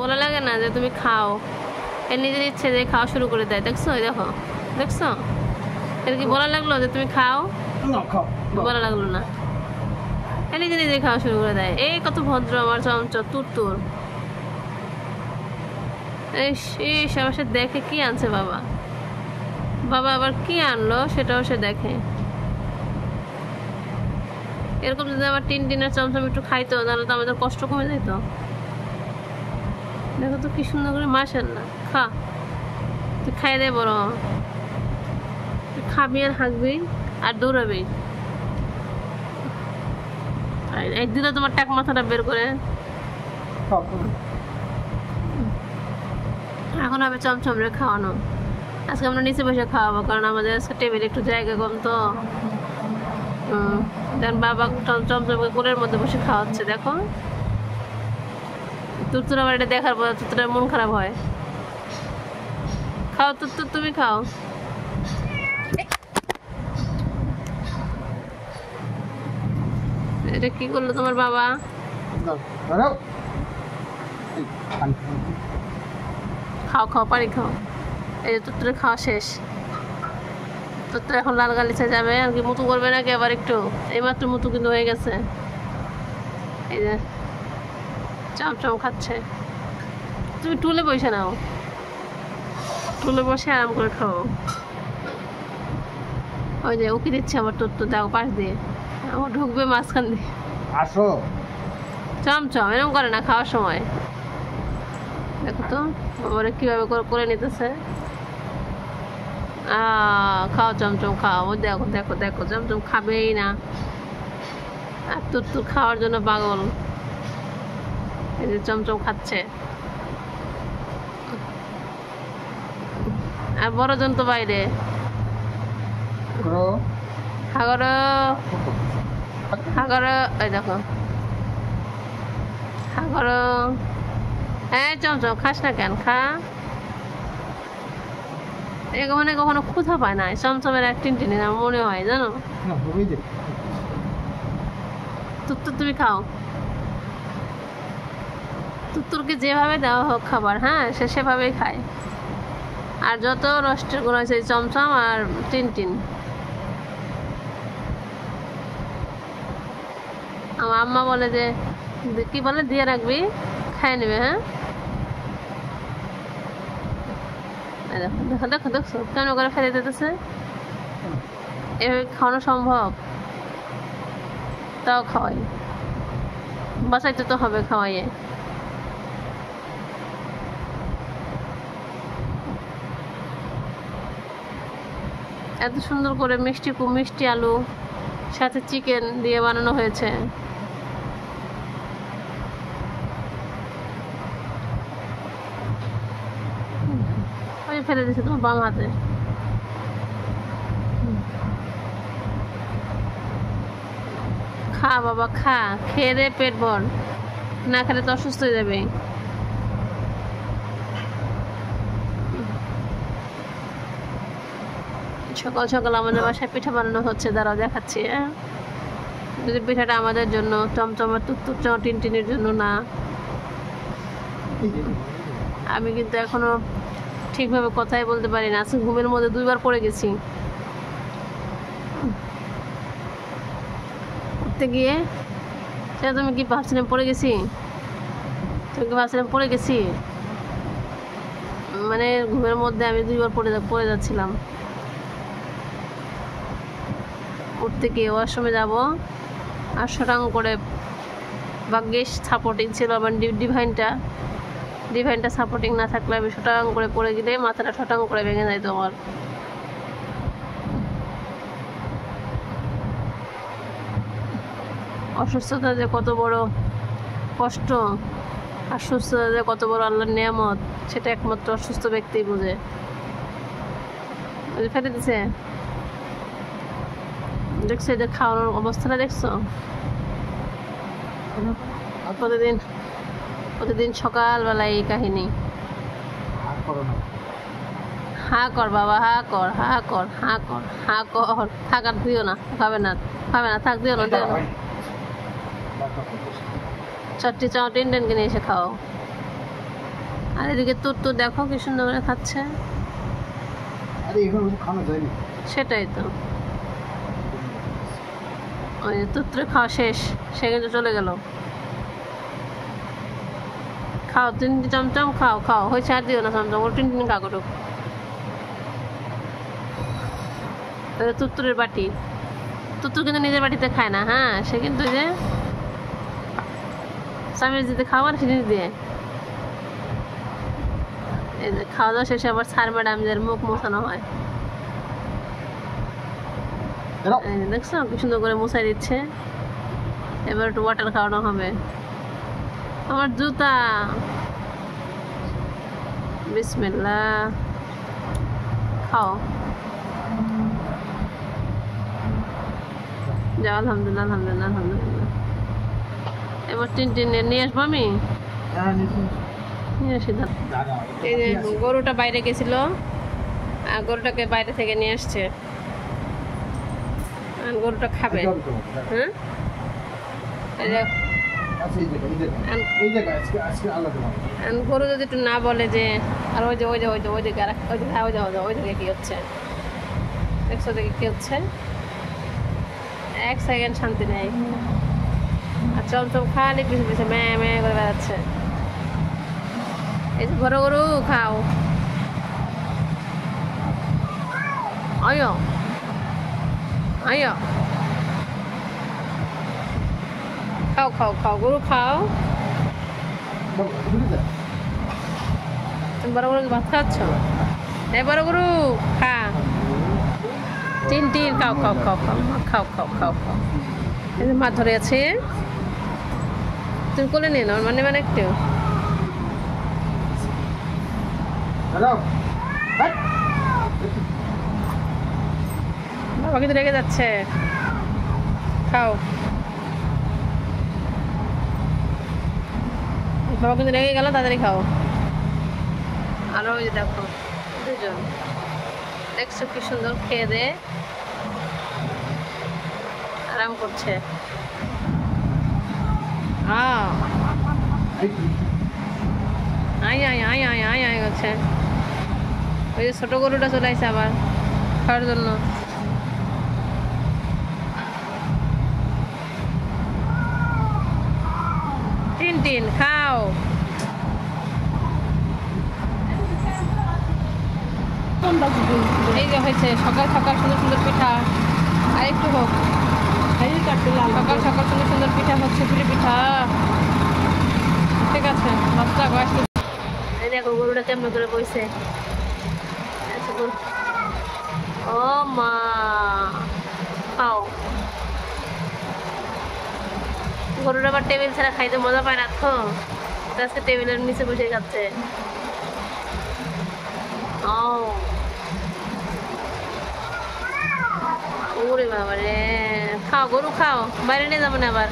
বলা লাগে না যে তুমি খাও, এর নিজের ইচ্ছে যে খাওয়া শুরু করে দেয়। দেখছো? দেখো, দেখছো? এর কি বলা লাগলো যে তুমি খাও? বলা লাগলো না, এ নিজে নিজে খাওয়া শুরু করে দেয়। এই কত ভদ্র আমার চমচম তুরতুর। এই সবার সাথে দেখে কি আনছে বাবা, বাবা আবার কি আনলো সেটাও সে দেখে। এরকম যদি আমার টিনের চমচম একটু খাইতো তাহলে তো আমাদের কষ্ট কমে যেত। দেখো তো কি সুন্দর করে, মাশাআল্লাহ। খা, তুই খাই দে বড়, তুই খাবি আর হাঁকবি আর দৌড়াবি। একদিনে তোমার টাক মাথাটা বের করে এখন হবে চমচম রে খাওয়ানো। আজকে আমরা নিচে বসে খাওয়াবো, কারণ আমাদের আজকে টেবিলে একটু জায়গা কম তো। দেন বাবা চমচমকে কোলের মধ্যে বসে খাওয়াচ্ছে। দেখো তুরতুর আবার এটা দেখার পর তুরতুরের মন খারাপ হয়। খাও তুরতুর, তুমি খাও। এটা কি করলো তোমার বাবা? খাও খাও, পানি খাও। এই যে তুরতুরে খাওয়া শেষ। তুরতুর এখন লাল গালিচা যাবে আর কি, মুতু করবে নাকি আবার একটু? এইমাত্র মুতু কিন্তু হয়ে গেছে। এই যে চমচম খাচ্ছে। তুমি টুলে বসে নাও, টুলে বসে আরাম করে খাও। ওই যে উকি দিচ্ছে আমার তুরতুর, দেখো পাশ দিয়ে ও ঢুকবে মাঝখান দিয়ে। আসো। চমচম এরকম করে না খাওয়ার সময়। দেখো তো ওরা কিভাবে করে নিতেছে। খাও চমচম খাও। ও দেখো দেখো দেখো, চমচম খাবেই না, আর তুরতুর খাওয়ার জন্য পাগল। এই যে চমচম খাচ্ছে। আর বড়জন তো বাইরে। হাগর হাগর, এই দেখো হাগর। হ্যাঁ চমচম খাস না কেন? খা। মানে কখনো ক্ষুধা পায় না চমচমের এক টিনটিনি না মনে হয়, জানো? তুত্তুর তুমি খাও। তুত্তুরকে যেভাবে দেওয়া হোক খাবার, হ্যাঁ সে সেভাবেই খায়। আর যত নষ্টের গুণ আছে চমচম আর টিনটিন। আমার আম্মা বলে যে কি বলে, দিয়ে রাখবি খাই নেবে। হ্যাঁ দেখো দেখো দেখো, দেখছো কেন করে ফেলে দিতেছে? এভাবে খাওয়ানো সম্ভব? তাও খাওয়াই, বাঁচাইতে তো হবে খাওয়াইয়ে। এত সুন্দর করে মিষ্টি আলু সাথে চিকেন দিয়ে বানানো হয়েছে। ওই ফেলে দিচ্ছে তোমার বাম হাতে। খা বাবা খা, খেয়ে দে পেট ভর, না খেলে তো অসুস্থ হয়ে যাবে। সকাল সকাল আমাদের বাসায় পিঠা বানানো হচ্ছে, দাঁড়াও দেখাচ্ছি। হ্যাঁ যদি পিঠাটা আমাদের জন্য, চমচমার তুত্তুর টিনটিনের জন্য না। আমি কিন্তু এখনো ঠিকভাবে কথাই বলতে পারি না। আজকে ঘুমের মধ্যে 2 বার পড়ে গেছি উঠতে গিয়ে। সেটা তুমি কি ভাবছিলাম পড়ে গেছি? তুমি কি ভাবছিলাম পড়ে গেছি? মানে ঘুমের মধ্যে আমি 2 বার পড়ে যাচ্ছিলাম। উঠতে গিয়ে ওয়াশরুমে যাবো আর শটাং করে, ভাগ্যিস সাপোর্টিং ছিল আমার ডিভাইনটা সাপোর্টিং না থাকলে আমি শটাং করে পড়ে গেলে মাথাটা শটাং করে ভেঙে যাইতো আমার। অসুস্থতা যে কত বড় কষ্ট, আর সুস্থতা যে কত বড় আল্লাহর নিয়ামত, সেটা একমাত্র অসুস্থ ব্যক্তিই বুঝে। ফেলে দিছে। দেখছো এদের খাওয়ানোর অবস্থাটা, দেখছো? প্রতিদিন সকালবেলায় এই কাহিনী। হা কর বাবা, হা কর, হা কর, হা কর, হা কর। থাক আর দিও না, খাবে না থাক, দিও না। চারটি চাও টেন কিনে এসে খাও। আর এদিকে তুত্তু দেখো কি সুন্দর করে খাচ্ছে। আরে এখন খাওয়া যায়নি। সেটাই তো, ওই তুত্তুরে খাওয়া শেষ, সে কিন্তু চলে গেল। খাও 3 চমচম খাও, খাও হয়েছে, আর দিও না চমচম, ওর 3 খা করুক। তুত্তুরের বাটি, তুত্তুর কিন্তু নিজের বাটিতে খায় না, হ্যাঁ সে কিন্তু যে স্বামীর দিতে খাবার জিনিস দিয়ে। এই যে খাওয়া দাওয়া শেষে আবার স্যার ম্যাডামদের মুখ মোছানো হয়। এই যে দেখছো কি সুন্দর করে মুছাই দিচ্ছে। এবার একটু ওয়াটার খাওয়ানো হবে। আমার জুতা, বিসমিল্লাহ, খাও যাও। আলহামদুলিল্লাহ আলহামদুলিল্লাহ আলহামদুলিল্লাহ। এবার টিন নিয়ে আসবো আমি, নিয়ে আসি। এই যে গরুটা বাইরে গেছিল, গরুটাকে বাইরে থেকে নিয়ে আসছে, গরুটা খাবে। হ্যাঁ গরু যদি একটু না বলে যে, আর ওই যে ওই যে ওই যে ওই দিকে ওই দিকে ওই যে ওই দিকে কি হচ্ছে দেখছো, দেখে কি হচ্ছে, 1 সেকেন্ড শান্তি নেই। আর চমচম খালি পিছু পিছু ম্যাঁ ম্যাঁ করে বেড়াচ্ছে। এই যে গরু গরু খাও, আয়ো আয়ো, খাও খাও খাও গরু খাও। তুমি বড় গরু ভাত খাচ্ছ? এই বড় গরু খা, টিন খাও খাও খাও খাও খাও খাও খাও খাও। এই যে মাছ ধরে আছে, তুমি কোলে নিয়ে নাও, মানে একটু বাবা কিন্তু রেগে যাচ্ছে। খাও, বাবা কিন্তু রেগে গেল, তাড়াতাড়ি খাও। আরো ওই যে দেখো দুজন, দেখছো কি সুন্দর খেয়ে দে আরাম করছে। আয় আয় আয় আয় আয় আয় করছে। ওই যে ছোট গরুটা চলে আসছে আবার খাওয়ার জন্য। টিন খাও। এই যে হয়েছে সকাল সকাল সুন্দর সুন্দর পিঠা, আর একটু হোক। সকাল সকাল সুন্দর সুন্দর পিঠা হচ্ছে, পুলি পিঠা। ঠিক আছে, বাচ্চা বয়স। এই দেখো গরুটা কেমন করে বইছে। ও মা, খাও। গরুর আবার টেবিল ছাড়া খাইতে মজা পায় না তো, আজকে টেবিলের নিচে বসে খাচ্ছে। ওরে বাবা রে, খাও গরু খাও, বাইরে নিয়ে যাবো না আবার।